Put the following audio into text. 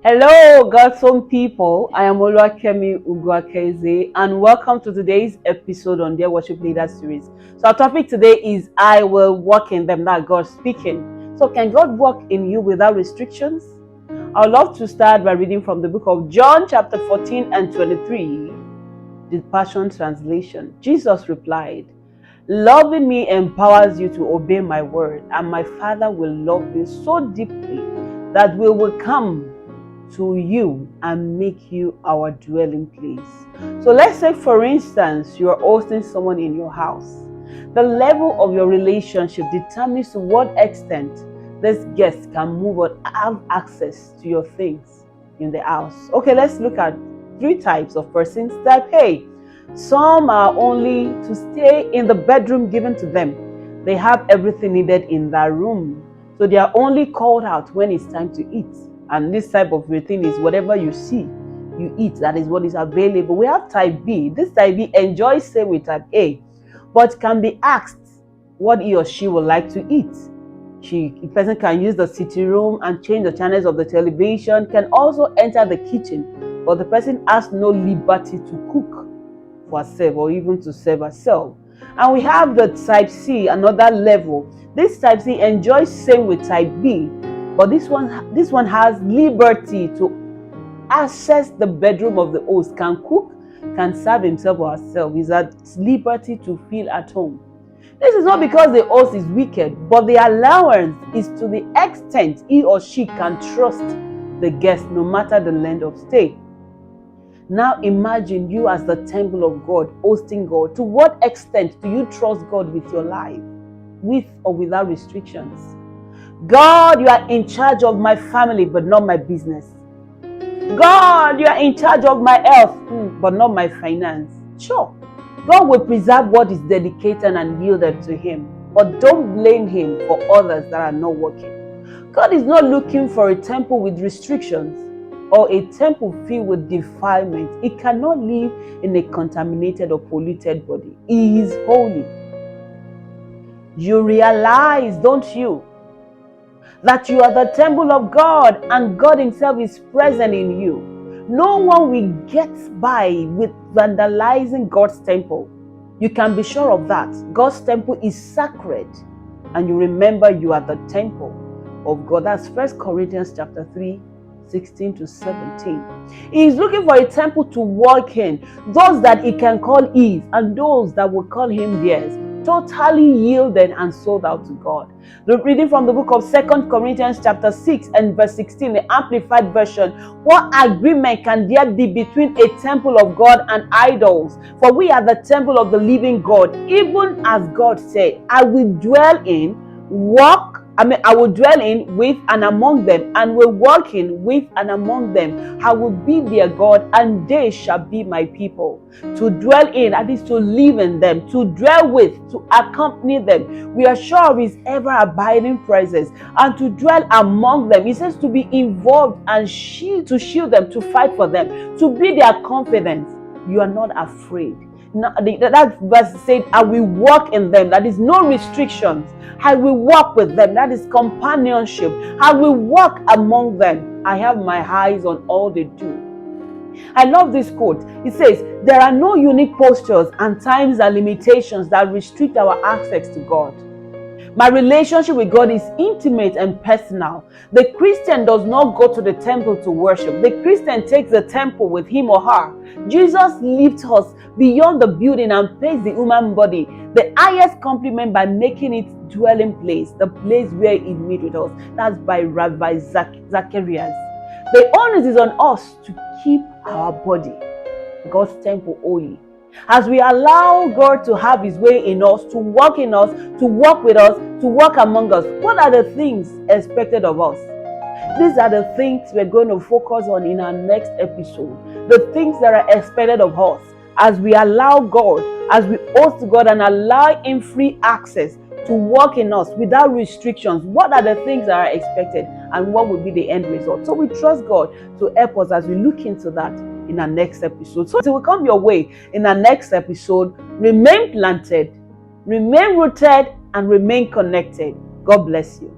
Hello, God's own people. I am Oluwakemi Ugwakeze, and welcome to today's episode on Dear Worship Leaders series. So our topic today is I will walk in them, that God speaking. So can God walk in you without restrictions? I would love to start by reading from the book of John chapter 14 and 23, the Passion Translation. Jesus replied, "Loving me empowers you to obey my word, and my Father will love you so deeply that we will come to you and make you our dwelling place." So let's say, for instance, you are hosting someone in your house. The level of your relationship determines to what extent this guest can move or have access to your things in the house. Okay, let's look at three types of persons. Type A: some are only to stay in the bedroom given to them. They have everything needed in that room, so they are only called out when it's time to eat. And this type of routine is whatever you see, you eat. That is what is available. We have type B. This type B enjoys staying with type A, but can be asked what he or she would like to eat. The person can use the sitting room and change the channels of the television, can also enter the kitchen, but the person has no liberty to cook for herself or even to serve herself. And we have the type C, another level. This type C enjoys staying with type B, but this one has liberty to access the bedroom of the host, can cook, can serve himself or herself. Is at liberty to feel at home. This is not because the host is wicked, but the allowance is to the extent he or she can trust the guest, no matter the length of stay. Now imagine you as the temple of God, hosting God. To what extent do you trust God with your life, with or without restrictions? God, you are in charge of my family, but not my business. God, you are in charge of my health, but not my finance. Sure, God will preserve what is dedicated and yielded to Him, but don't blame Him for others that are not working. God is not looking for a temple with restrictions or a temple filled with defilement. He cannot live in a contaminated or polluted body. He is holy. You realize, don't you, that you are the temple of God and God Himself is present in you? No one will get by with vandalizing God's temple. You can be sure of that. God's temple is sacred, and you remember you are the temple of God. That's 1 Corinthians chapter 3, 16 to 17. He is looking for a temple to walk in, those that He can call His and those that will call Him theirs, totally yielded and sold out to God. The reading from the book of 2 Corinthians chapter 6 and verse 16, the Amplified Version. What agreement can there be between a temple of God and idols? For we are the temple of the living God, even as God said, I will dwell in, I will dwell in with and among them, and will walk in with and among them. I will be their God, and they shall be my people. To dwell in, that is to live in them, to dwell with, to accompany them. We are sure of His ever-abiding presence, and to dwell among them. He says to be involved and to shield them, to fight for them, to be their confidence. You are not afraid. That verse said, I will walk in them. That is no restrictions. I will walk with them. That is companionship. I will walk among them. I have my eyes on all they do. I love this quote. It says, there are no unique postures and times and limitations that restrict our access to God. My relationship with God is intimate and personal. The Christian does not go to the temple to worship. The Christian takes the temple with him or her. Jesus lifts us beyond the building and pays the human body the highest compliment by making it dwelling place, the place where He meets with us. That's by Rabbi Zacharias. The onus is on us to keep our body, God's temple, holy. As we allow God to have His way in us, to walk in us, to walk with us, to walk among us, what are the things expected of us? These are the things we're going to focus on in our next episode. The things that are expected of us as we allow God, as we host God and allow Him free access to walk in us without restrictions. What are the things that are expected and what will be the end result? So we trust God to help us as we look into that in our next episode. So it will come your way in our next episode. Remain planted, remain rooted, and remain connected. God bless you.